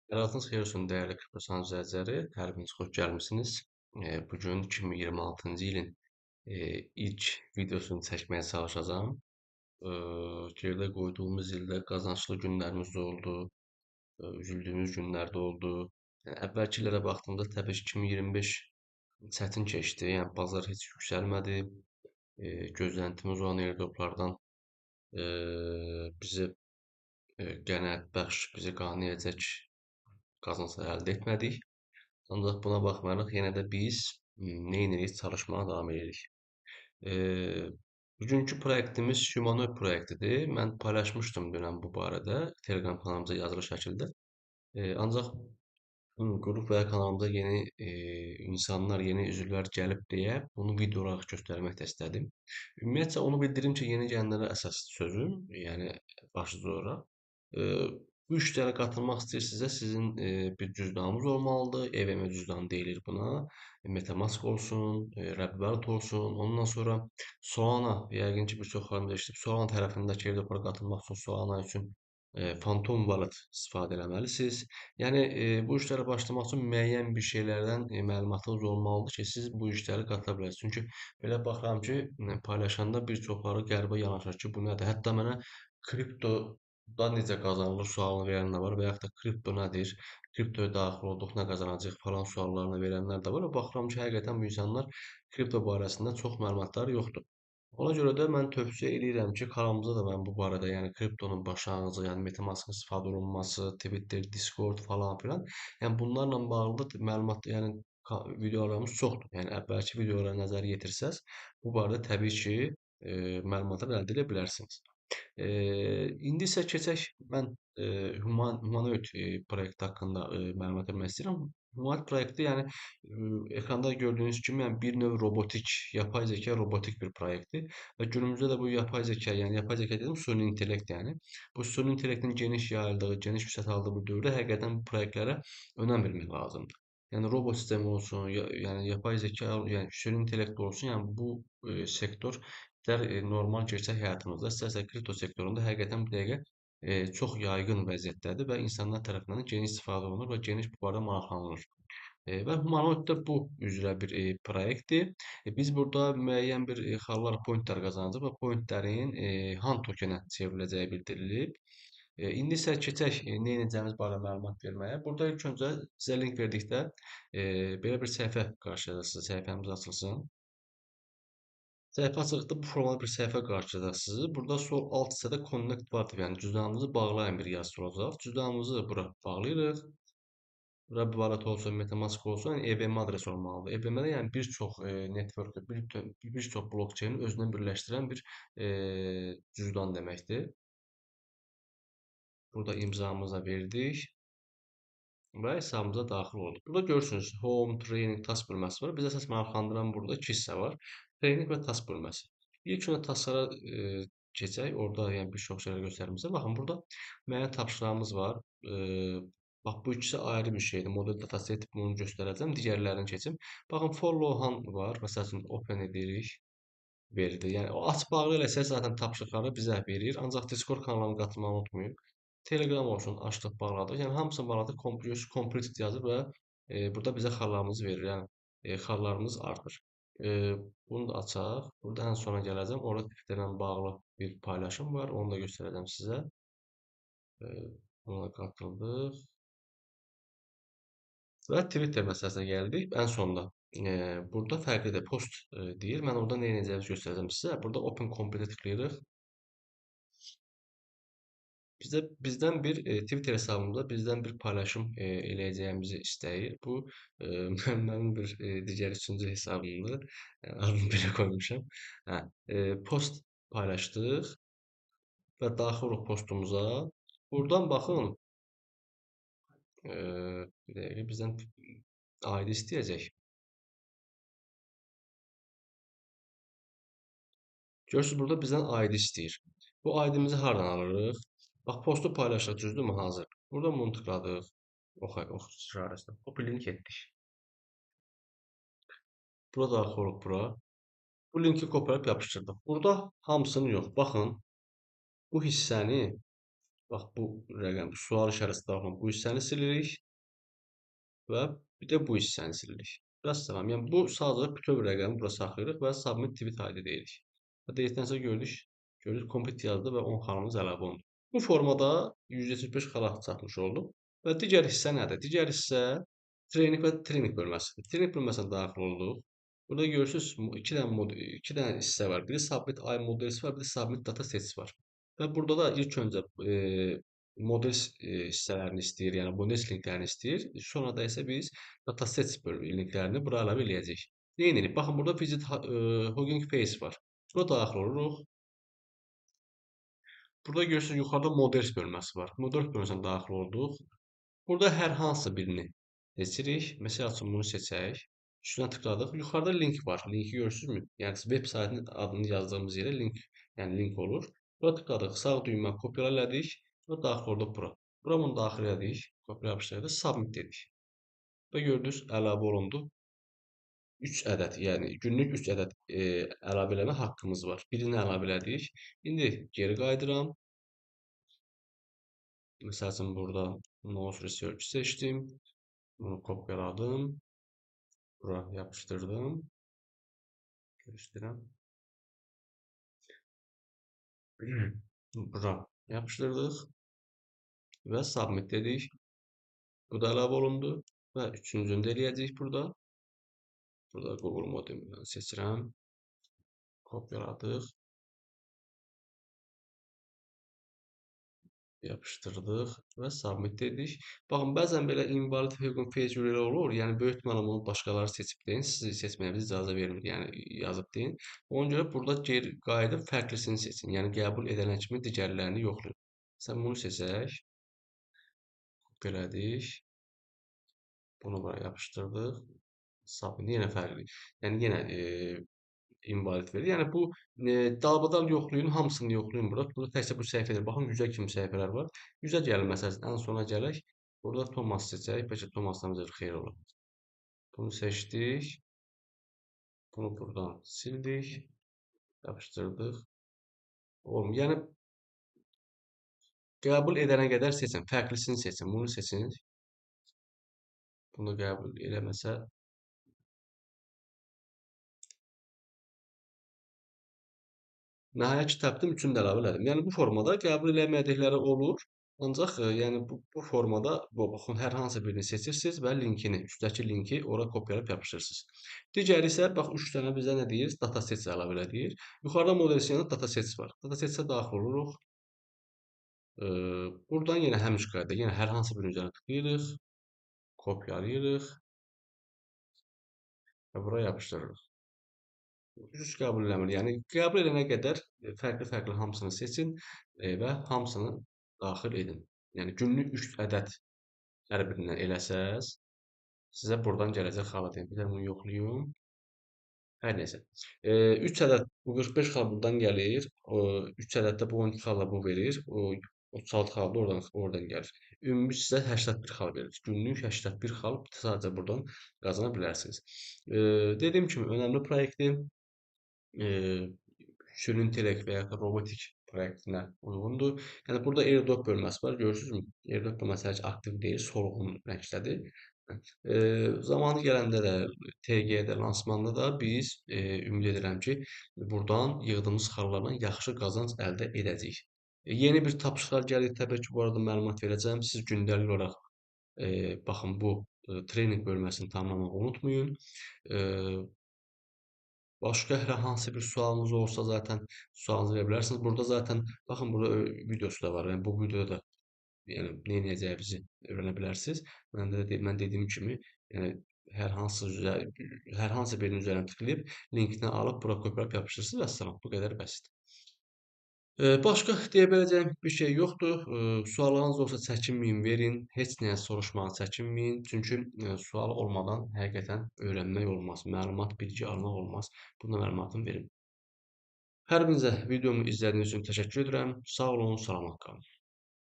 Həyatınız xeyir olsun dəyərli Kriptosan izləyiciləri. Hər biriniz xoş gəlmisiniz. Bu gün 2026-cı ilin ilk videosunu çəkməyə çalışacağam. Gerdə qoyduğumuz ildə qazanclı günlərimiz də oldu, üzüldüyümüz günlər də oldu. Əvvəlki illərə baxdığımda təbii ki, 2025 çətin keçdi. Yəni bazar heç yüksəlmədi. Gözləntimiz olan airdroplardan bizi qənaət bəxş, bizi qane edəcək qazanc əldə etmədik. Ancaq buna baxmayaraq yenə də biz neynirik? Çalışmağa davam edirik. Eee, Bugünkü proyektimiz humanoid proyektidir. Mən paylaşmışdım dünən bu barədə Telegram kanalımıza yazılı şəkildə. Ancaq qrup və ya kanalımıza yeni insanlar, yeni üzvlər gəlib deyə bunu video olaraq göstərmək də istədim. Ümumiyyətcə onu bildirim ki, yeni gələnlərə əsas sözüm, yəni başlıca olaraq. Eee, Bu işlərə qatılmaq istəyirsinizsə, sizin bir cüzdanınız olmalıdır. EVM cüzdanı deyilir buna. MetaMask olsun, Rəbbit olsun. Ondan sonra Solana, yəqin ki, bir çoxlarınız eşidib, Solana tərəfindəki airdroplara qatılmaq üçün Solana üçün Phantom Wallet istifadə etməlisiniz. Yəni bu işlərə başlamaq üçün müəyyən bir şeylərdən məlumatınız olmalıdır ki, siz bu işlərə qatıla biləsiniz. Çünki belə baxıram ki, paylaşanda bir çoxları qəribə yanaşır ki, bu nədir? Hətta mənə kriptodan necə qazanılır sualını verənlər var və yaxud da kripto nədir? Kriptoya daxil olduq, nə qazanacağıq falan suallarını verənlər də var və baxıram ki, həqiqətən bu insanlar kripto barəsində çox məlumatları yoxdur. Ona görə də mən tövsiyə eləyirəm ki, kanalımızda da mən bu barədə, yəni kriptonun başlanğıcı, yəni MetaMask-ın istifadə olunması, Twitter, Discord falan filan, yəni bunlarla bağlı məlumat, yəni videolarımız çoxdur. Yəni əvvəlki videolara nəzər yetirsəz, bu barədə təbii ki, məlumatlar əldə edə bilərsiniz. İndi isə keçək mən humanoid proyekti haqqında məlumat vermək istəyirəm. Humanoid proyekti, yəni ekranda gördüyünüz kimi, yəni bir növ robotik, yapay zeka robotik bir proyektdir və günümüzdə də bu yapay zeka, yəni yapay zeka dedim, süni intellekt yəni. Bu süni intellektin geniş yayıldığı, geniş vüsət aldığı bu dövrdə həqiqətən bu proyektlərə önəm vermək lazımdır. Yəni robot sistemi olsun, yəni yapay zeka, yəni süni intellekt olsun, yəni bu sektor istər normal gerçək həyatımızda, istərsə kripto sektorunda həqiqətən bu dəqiqə çox yayğın vəziyyətdədir və insanlar tərəfindən də geniş istifadə olunur və geniş bu barədə maraqlanılır. Və Humanoid də bu üzrə bir proyektdir. Biz burada müəyyən bir hallar pointlər qazanacağıq və pointlərin HAN tokenə çevriləcəyi bildirilib. İndi isə keçək nə edəcəyimiz barədə məlumat verməyə. Burada ilk öncə sizə link verdikdə belə bir səhifə qarşılayacaqsınız. Səhifəmiz açılsın. Səhifə açıldıqda bu formalı bir səhifə qarşılayacaq sizi. Burada sol alt hissədə Connect button, yəni cüzdanınızı bağlayın bir yazısı olacaq. Cüzdanımızı bura bağlayırıq. Bura bir wallet olsun, MetaMask olsun, yəni EVM adresi olmalıdır. EVM-də yəni bir çox network, bir çox blokçeyni özünə birləşdirən bir cüzdan deməkdir. Burada imzamızı da verdik və hesabımıza daxil olduq. Burada görürsünüz Home, Training, Task bölməsi var. Bizi əsas maraqlandıran burada iki hissə var. Training və Task bölməsi. İlk öncə tasklara keçək. Orada yəni bir çox şeylər göstərmişəm. Baxın burada müəyyən tapşırığımız var. Bax bu ikisi ayrı bir şeydir. Model dataset bunu göstərəcəm. Digərlərini keçim. Baxın follow han var. Məsəl üçün open edirik. Verdi. Yəni o aç bağlı eləsəz zaten tapşırıqları bizə verir. Ancaq Discord kanalına qatılmağı unutmayın. Telegram olsun, açdıq, bağladıq. Yəni hamısını bağladıq, completed yazır və burada bizə xallarımızı verir. Yəni xallarımız artır. Bunu da açaq. Burada ən sona gələcəm. Orada Twitterlə bağlı bir paylaşım var. Onu da göstərəcəm sizə. Buna qatıldıq. Və Twitter məsələsinə gəldik. Ən sonda. Burada fərqlidir. Post deyir. Mən orada nə edəcəyimizi göstərəcəm sizə. Burada open completed tıklayırıq. Bizdən bir Twitter hesabımızda bizdən bir paylaşım eləyəcəyimizi istəyir. Bu mənim bir digər üçüncü hesabımdır. Adını belə qoymuşam. Hə, post paylaşdıq və daxil oluruq postumuza. Buradan baxın, bir dəqiqə bizdən ID istəyəcək. Görürsüz burada bizdən ID istəyir. Bu ID-mizi hardan alırıq? Bax postu paylaşdıq, düzdürmü? Hazır. Buradan bunu tıkladıq. Ox işarəsində. Hop link etdik. Bura daxil oluruq bura. Bu linki qoparıb yapışdırdıq. Burada hamısını yox. Baxın, bu hissəni Bax bu rəqəm, sual işarəsi daxil olan bu hissəni silirik və bir də bu hissəni silirik. Vəssalam. Yəni bu sadəcə bütöv rəqəmi bura saxlayırıq və submit tweet ID deyirik. Və deyirdən gördük, complete yazdı və 10 xanamız əlavə olundu. Bu formada 175 xala çatmış olduq. Və digər hissə nədir? Digər hissə trening və trening bölməsidir. Trening bölməsinə daxil olduq. Burada görürsünüz 2 dənə hissə var. Biri submit ay models var, bir də submit data sets var. Və burada da ilk öncə models hissələrini istəyir, yəni models linklərini istəyir. Sonra da isə biz datasets linklərini bura əlavə eləyəcəyik. Neyinirik? Baxın, burada visit Hugging Face var. Buna daxil oluruq. Burada görürsünüz yuxarıda models bölməsi var. Models bölməsinə daxil olduq. Burada hər hansı birini seçirik. Məsəl üçün bunu seçək. Üstünə tıkladıq. Yuxarıda link var. Linki görürsünüzmü? Yəni veb saytının adını yazdığımız yerə link, yəni link olur. Bura tıkladıq. Sağ düymə kopyala elədik və daxil olduq bura. Bura bunu daxil elədik. Kopyala yapışdırdık. Submit dedik. Və gördünüz əlavə olundu. 3 ədəd, yəni günlük 3 ədəd əlavə eləmə haqqımız var. Birini əlavə elədik. İndi geri qayıdıram. Məsəl üçün burada Mouse Research seçdim. Bunu kopyaladım. Bura yapışdırdım. Göstərəm. Bura yapışdırdıq və submit dedik. Bu da əlavə olundu və üçüncünü də eləyəcəyik burada. Burada Google modemi seçirəm. Kopyaladıq. Yapışdırdıq və submit dedik. Baxın, bəzən belə invalid Hugging Face elə olur. Yəni böyük ehtimalla bunu başqaları seçib deyin. Sizi seçməyiniz icazə vermir. Yəni yazıb deyin. Ona görə burada geri qayıdıb fərqlisini seçin. Yəni qəbul edilən kimi digərlərini yoxlayın. Sən bunu seçək. Kopyaladik. Bunu bura yapışdırdıq. Submit yenə fərqli. Yəni yenə invalid verir. Yəni bu dalbadal yoxlayın, hamısını yoxlayın bura. Burada təkcə bu səhifədir. Baxın 100-ə kimi səhifələr var. 100-ə gəlin məsələn, ən sona gələk. Burada Thomas seçək. Bəlkə Thomasdan bizə xeyir olar. Bunu seçdik. Bunu buradan sildik. Yapışdırdıq. Olmuyor. Yəni qəbul edənə qədər seçin. Fərqlisini seçin. Bunu seçin. Bunu qəbul eləməsə nəhayət ki, tapdım, üçünü də əlavə elədim. Yəni bu formada qəbul eləmədikləri olur. Ancaq yəni bu formada baxın, hər hansı birini seçirsiniz və linkini, üstdəki linki ora kopyalayıb yapışdırırsınız. Digəri isə bax 3 dənə bizə nə deyir? Datasets əlavə elə deyir. Yuxarıda model yanında datasets var. Datasetsə daxil oluruq. Buradan yenə həmin qayda, yenə hər hansı birinin üzərinə tıklayırıq, kopyalayırıq və bura yapışdırırıq. Üç qəbul eləmir. Yəni qəbul edənə qədər fərqli-fərqli hamısını seçin və hamısını daxil edin. Yəni günlük 3 ədəd hər birindən eləsəz, sizə buradan gələcək xala deyim. Bir də bunu yoxlayım. Hər nəsə. 3 ədəd bu 45 xal buradan gəlir. 3 ədəddə bu 12 xalla bu verir. O 36 xal da oradan gəlir. Ümumi sizə 81 xal verir. Günlük 81 xal sadəcə buradan qazana bilərsiniz. Dediyim kimi önəmli proyektdir. Süni intellekt və ya da robotik proyektinə uyğundur. Yəni burada airdrop bölməsi var. Görürsünüzmü? Airdrop bölməsi hələ ki aktiv deyil, solğun rəngdədir. Zamanı gələndə də TG-də, lansmanda da biz ümid edirəm ki, buradan yığdığımız xallarla yaxşı qazanc əldə edəcəyik. Yeni bir tapşırıqlar gəlir, təbii ki, bu arada məlumat verəcəm. Siz gündəlik olaraq baxın bu trening bölməsini tamamlamaq unutmayın. Başqa hər hansı bir sualınız olsa zaten sualınızı verə bilərsiniz. Burada zaten baxın burada videosu da var. Yəni bu videoda da yəni nə edəcəyinizi öyrənə bilərsiniz. Mən dediyim kimi, yəni hər hansı birinin üzərinə tıklayıb linkini alıb bura kopyalayıb yapışdırırsınız və əssalam. Bu qədər bəsit. Başqa deyə biləcəyim bir şey yoxdur. Suallarınız olsa çəkinməyin, verin. Heç nəyə soruşmağa çəkinməyin. Çünki sual olmadan həqiqətən öyrənmək olmaz. Məlumat, bilgi almaq olmaz. Buna məlumatını verin. Hər birinizə videomu izlədiyiniz üçün təşəkkür edirəm. Sağ olun, salamat qalın.